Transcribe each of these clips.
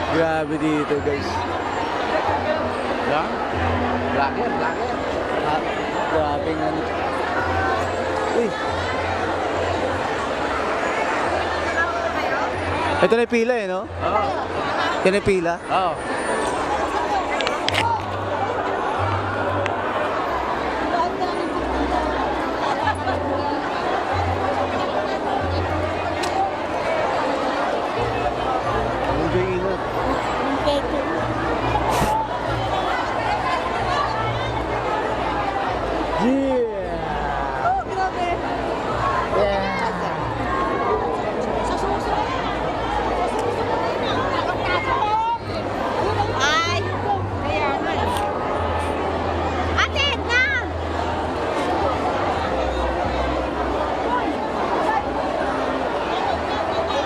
Grabe dito guys. Lang? Vlogger. Ah, grabe nga. Uy. Ito na yung pila eh, no? Oo. Yan yung pila. Oo. Enjoy inot. Yeah! Oh, grabe. Yeah! Sa susunod. Ay, kaya nga. Ate, Edna!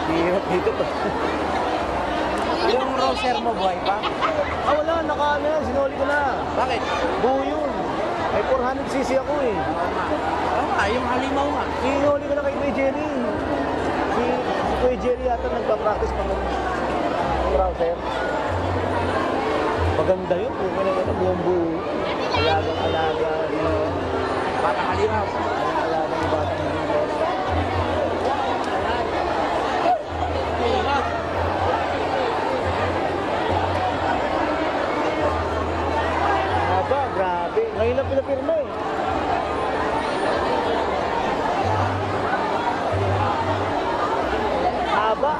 Hirap dito to. Yung roser mo, buhay pa? Ah, wala. Nakaano yan. Sinuli ko na. Bakit? Buo yun. May 400cc ako eh. Oo nga, yung halimaw nga. Sinuli ko na kay Kuya Jerry. Si Kuya Jerry yata nagpa-practice pa ng browser. Maganda yun. Kung ano, buong buo. Alagang-alaga. Bata halimaw. Alagang yung bata. Aba, grabe. Ngayon lang pinapirma eh. Aba.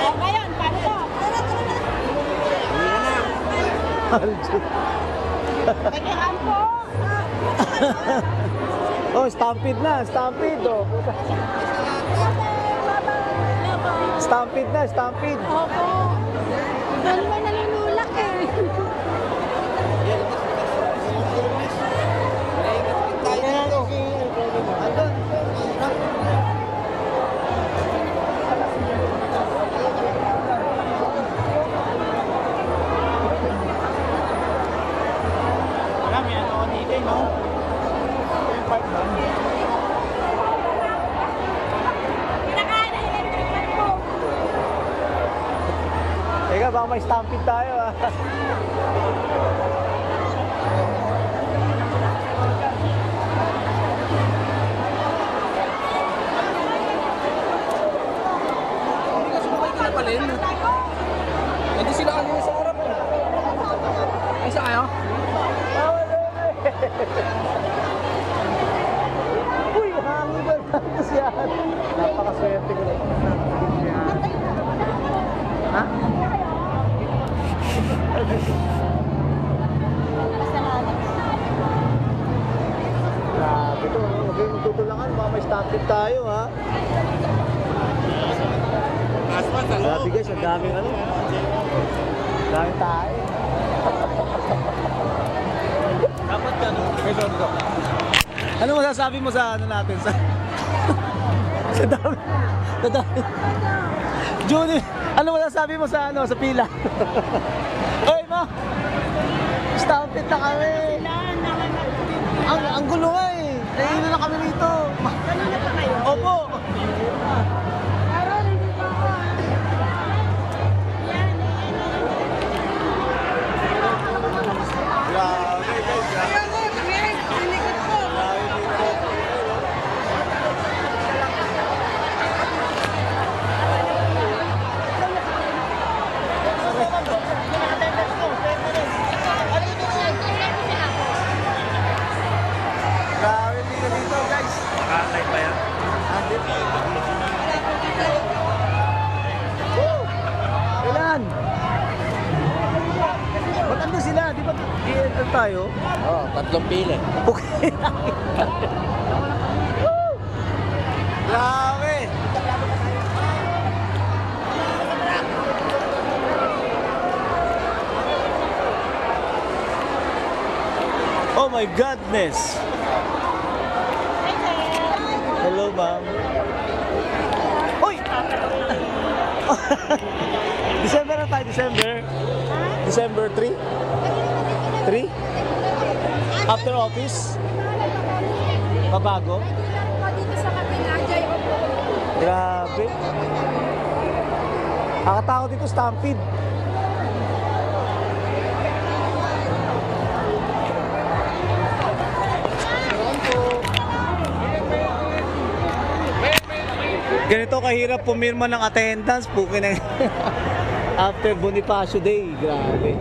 Oh, ngayon, paano to? Aljun. Nagkikaan po. Oh, stampede na. Stampede oh. Stampede na. Stampede. Opo. Doon may nanunulak eh. Alam, may ano dito, no? Yung part ba? Pinakain na electric fan po. Teka, baka may stampede tayo ah. Hindi ka sumabay ka na palin. Hindi sila kanina sa harap. Ay, sa kayo? Uy, hangin ba natin siya? Napakaswerte ko na. Ha? Grabe to. Huwag kayong tutulangan. Baka may stampede tayo ha. Aspan, sa Grabe guys, ang daming ano. Daming tayo. Dapat ka, no? May doon. Ano masasabi mo sa ano natin? Sa dami. Sa dami. Juni, ano masasabi mo sa ano sa pila? Hoy mo. Stampede na kami. Ang gulo nga eh. Nahihilo na kami rito. Ganun na pa kayo? Opo. Pero hindi pa ako. Yan, Grabe guys. Ayan ko, tumingin. Sinikot ko. Grabe dito guys. Nakalive ba yan? Ilan? Ba't ando sila? Di ba i-enter tayo? Oo, tatlong pili. Okay. Woo! Grabe! Oh my goodness! Hello, ma'am. Uy! December na tayo, December. December 3? 3? After office? Mabago? Dito sa kabila, Jay. Grabe. Nakakatakot dito, Stampede. Ganito kahirap pumirma ng attendance, pukin na after Bonifacio Day, grabe.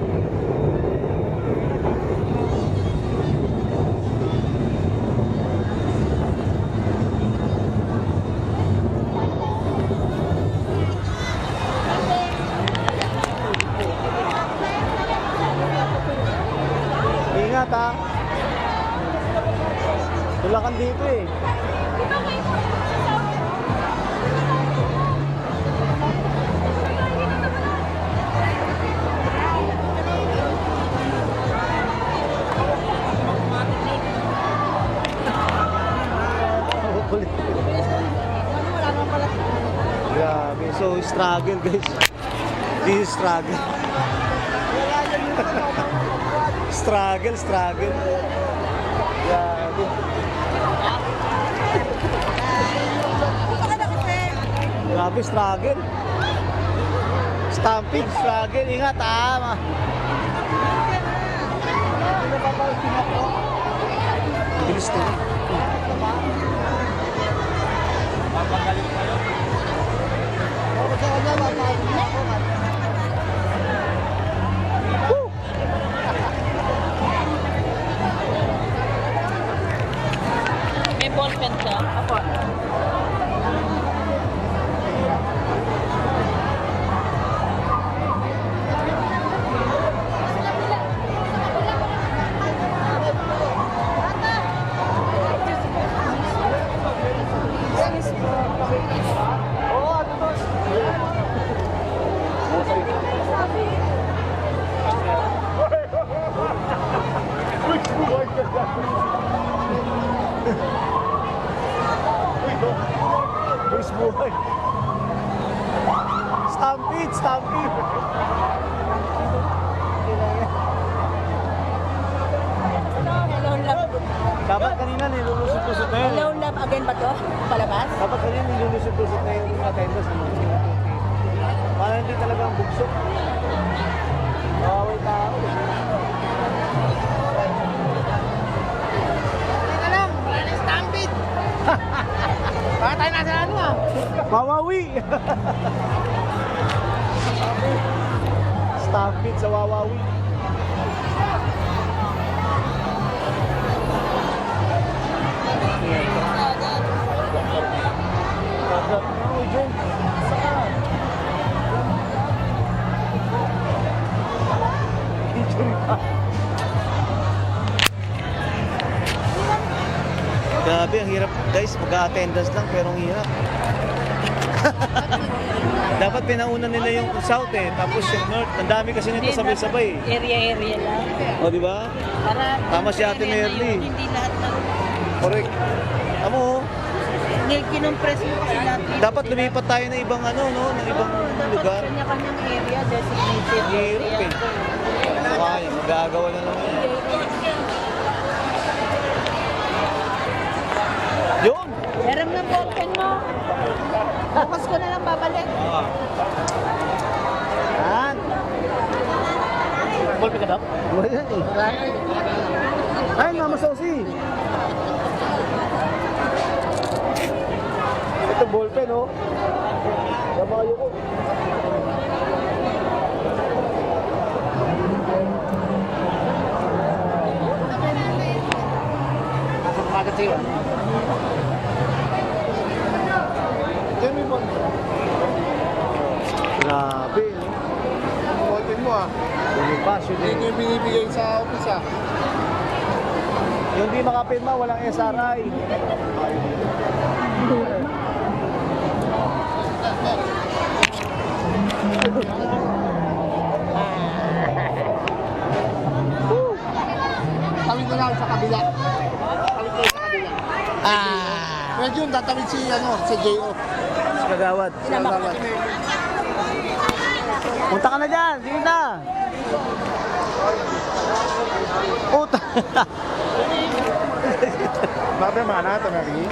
Ingat ha. Tulakan dito eh. Grabe, so struggle guys. This is struggle. Struggle. Grabe. Grabe, struggle. Stampede, struggle. Ingat ah. Bilis to. May ballpen siya. Apo. Boys buhay. Stampede. Hello, love. Dapat kanina nilulusot-lusot na yun. Hello, love. Again ba to? Palabas? Dapat kanina nilulusot-lusot na yung attendance. Para hindi talagang bugsok. Bawal tao. Teka lang. Stampede. Baka tayo nasa ano ah. Wawawi! Stampede sa Wawawi. Oh, John. Saan? Injury pa. Grabe, ang hirap guys, mag-attendance lang pero ang hirap. Dapat pinauna nila yung south eh, tapos yung north. Ang dami kasi nito sabay-sabay. Area lang. O di ba? Para Tama si Ate Merly. Hindi lahat ng... Correct. Amo, Hindi kinumpress mo kasi lahat. dapat lumipat tayo ng ibang ano, no, ng ibang lugar. Kanya-kanyang area, designated Hirap eh. Kaya, magagawa na lang yan. Yun! Meron ng ballpen mo. Bukas ko na lang babalik. Yan! Ballpen ka daw? Wala yan eh. Ay, Mama Sosi! Ito ballpen, oh. Kabayo ko. Nasa kumagat sa'yo. Grabe. Ballpen mo ah. Bonifacio Hindi din. yung binibigay sa office ah. Yung di makapirma, walang SRI. Tawid na lang sa kabila. Tawid na sa kabila. Pero yun, tatawid si J.O. Kagawad. Sinama ko si Merly. Punta ka na dyan. Sige na. Puta. Bakit mana ito, Mary?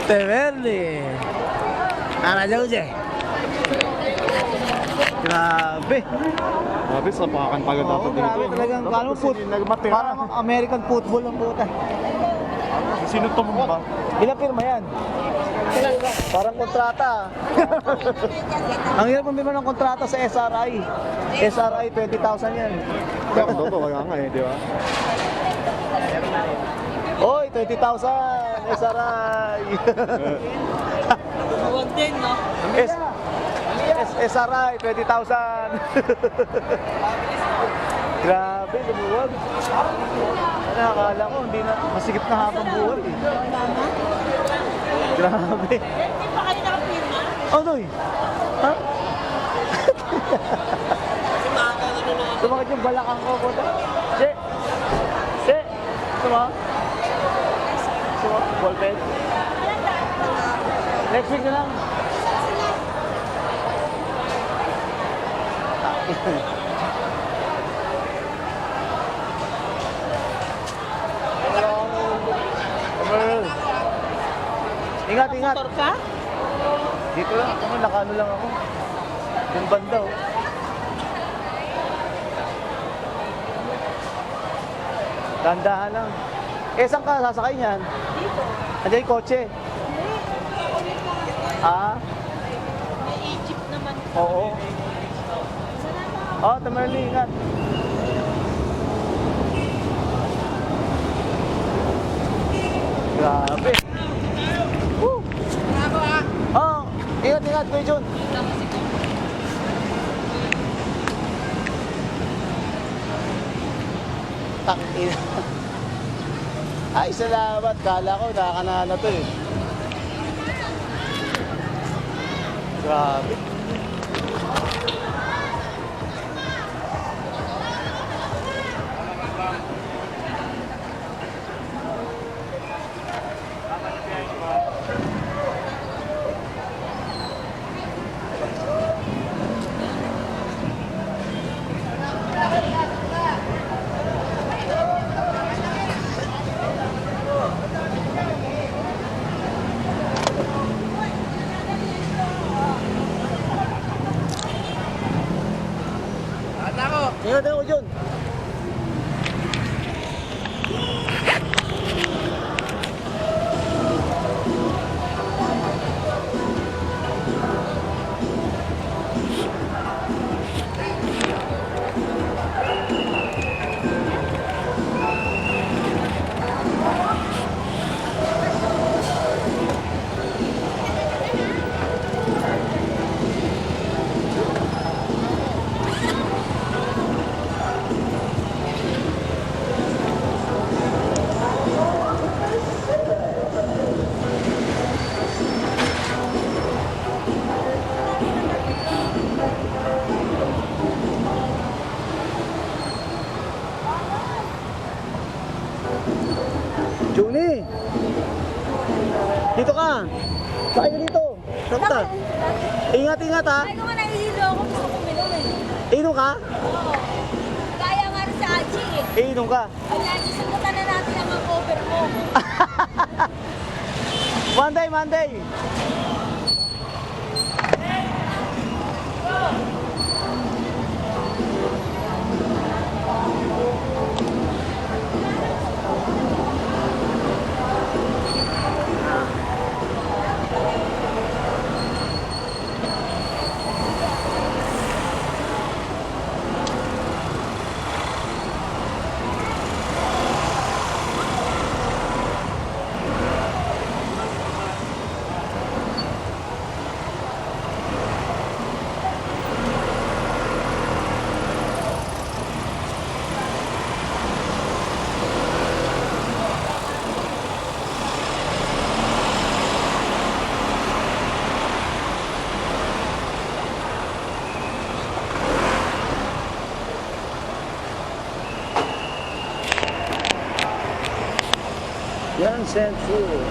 Temerli. Ana jauh je. Grabe. Grabe, sa pakan pagod Oo, natin dito. grabe talagang parang parang American football ang puta. Sino tumumba? Ilang pirma yan? Parang kontrata. Ang hirap pumirma ng kontrata sa SRI. SRI 20,000 yan. Pero doon, kaya nga eh, di ba? Oy, 20,000 SRI. Huwag din, no? SRI 20,000. Grabe, lumuwag. Nakakala ko, hindi na, masigit na habang buhay. Eh. Grabe. Hindi pa kayo nakapirma? Oh, Noy. Ha? Sumakit yung balakang ko, puta. Si. Si. Suma. Suma. Ballpen. Next week na lang. Ingat, ingat. Motor ka? Dito lang ako, nakano lang ako. Yung banda, oh. Dandahan lang. Eh, saan ka sasakay niyan? Dito. Andiyan yung kotse. Ah, May Egypt naman. oo. Oh, Tamerli, ingat. Grabe. Woo! Bravo, ah. Oh, ingat, ingat, Kuya Jun. Takin. Ay, salamat. Kala ko, nakakanala to eh. Grabe. Ingat ako, Jun. Juni! Dito ka! Sakay ka dito! Saan ka? Ingat, ingat ha! Ay, kung nahihilo ako, gusto ko uminom eh. Inom ka? Oo. Kaya nga rin sa Aji eh. Inom ka? Ayan, isubutan na natin ang cover mo. Monday, Monday! Yan, Central.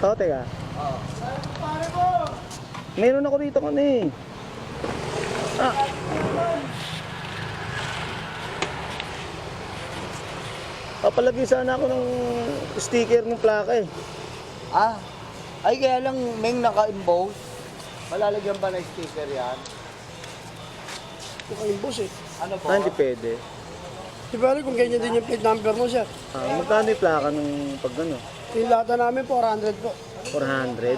To, teka. Meron ako dito kung eh. Papalagay sana ako ng sticker ng plaka eh. Ah, ay kaya lang may naka-emboss. Malalagyan ba ng sticker yan? Naka-impose eh. Ano po? Hindi pwede. Di ba kung ganyan din yung plate number mo, sir? Magkano yung plaka ng pag ano? Yung lata namin, 400 po. 400?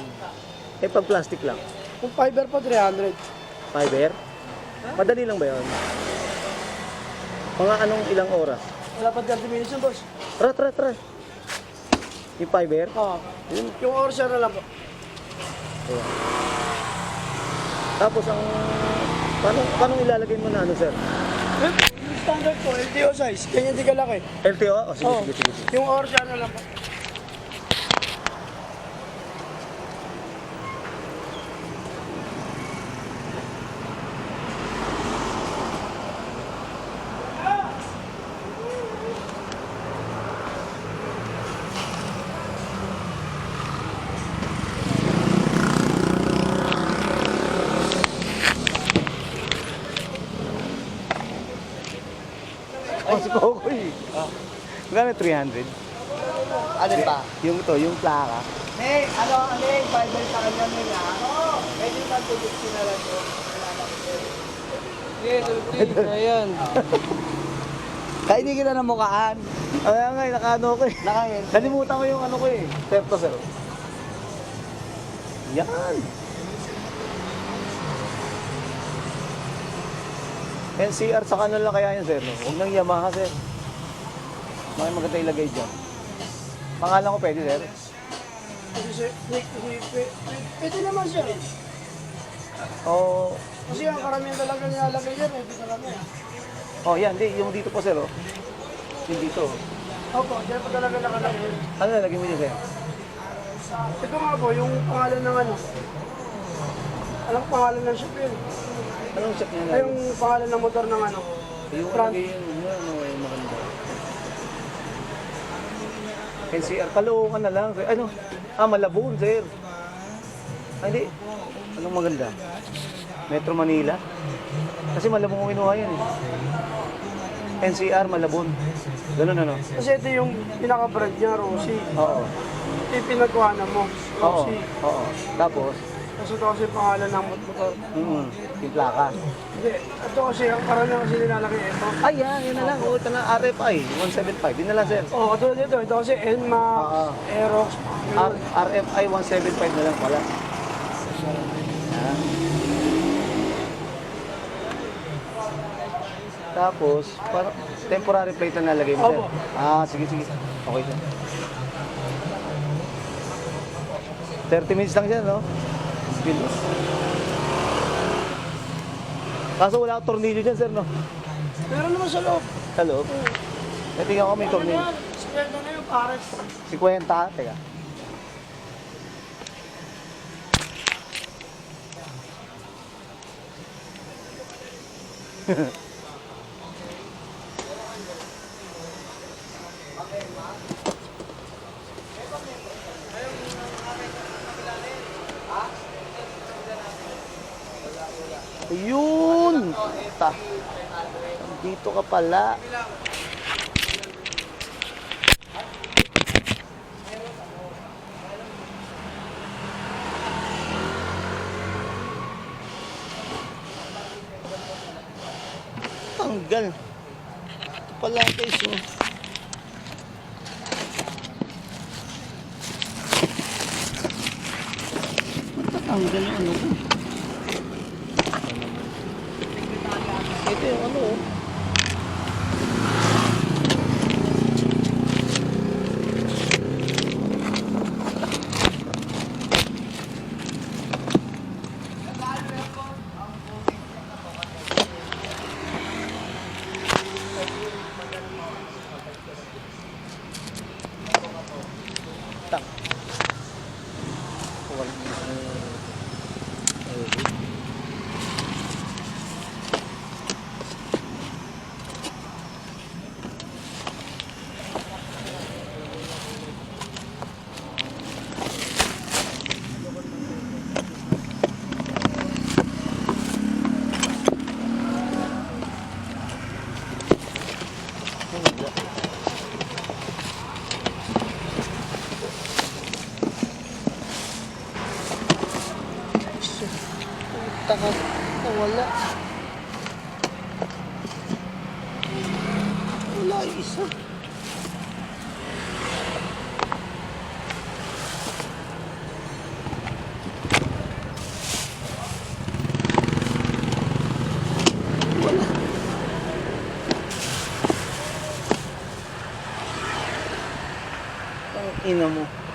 Eh pag plastic lang. Kung fiber po, 300. Fiber? Madali lang ba yun? Mga anong ilang oras? Wala pa 30 minutes yun, boss. Tara. Yung fiber? Oo. Yung oras na lang po. Ayan. Tapos ang... Paano ilalagay mo na ano, sir? Yung standard po, LTO size. Ganyan di kalaki. LTO? Oh, sige, Oo. sige. Yung oras na lang po. Oh, si Kokoy. Magkano 300? Alin ba? Yung ito, yung plaka. May, fiber sa kanya nila. Pwede ba tubig na lang po? Ayan. Kaya hindi kita namukaan. Kaya nga, nakaano ko eh. Nakain. Nalimutan ko yung ano ko eh. Septo, sir. Yan. NCR sa kanon lang kaya yan, sir. No? Huwag nang Yamaha, sir. Bakit maganda ilagay dyan? Pangalan ko pwede, sir. Ito naman siya. Oh, Kasi ang karamihan talaga nilalagay yan, ito talaga. oh yan. Di, yung dito po, sir. Oh. Yung dito. Opo, dyan pa talaga nakalagay. Ano nalagay mo dyan, sir? Ito nga po, yung pangalan ng ano. Anong pangalan ng shop yun? Anong check niya Ay, yung pangalan ng motor ng ano. yung front. lagay yun. Ano, yung maganda. NCR, Caloocan na lang, sir. Ano? Malabon, sir. Hindi. Anong maganda? Metro Manila? Kasi Malabon ko kinuha yan eh. NCR, Malabon. Ganun ano? Kasi ito yung pinaka-brand niya, Rossi. Oo. Ito yung pinagkuhanan mo, Oo. Rossi. Oo. Tapos, Kasi ito kasi yung pangalan ng motor. yung plaka. Hindi, ito kasi, ang karamihan kasi nilalagay ito. Ay, yan na lang. Oo, ito na RFI, 175. Yun na lang, sir. Oo, katulad dito. Ito kasi NMAX, Oo. Aerox, RFI 175 na lang pala. Yan. Tapos, parang temporary plate na nalagay mo, sir. Opo. Sige. Okay, sir. 30 minutes lang siya, no? Bilis. Kaso wala akong tornilyo dyan, sir, no? Meron naman sa loob. Sa loob. Tingnan ko may tornilyo. Sweldo na yung pares. 50, teka. Ayun! Dito ka pala. Tanggal. Ito pala guys. Oh. Matatanggal yung ano ko. Ito yung ano oh. Tak. Taka. Wala. Wala yung isa. Ang ina mo.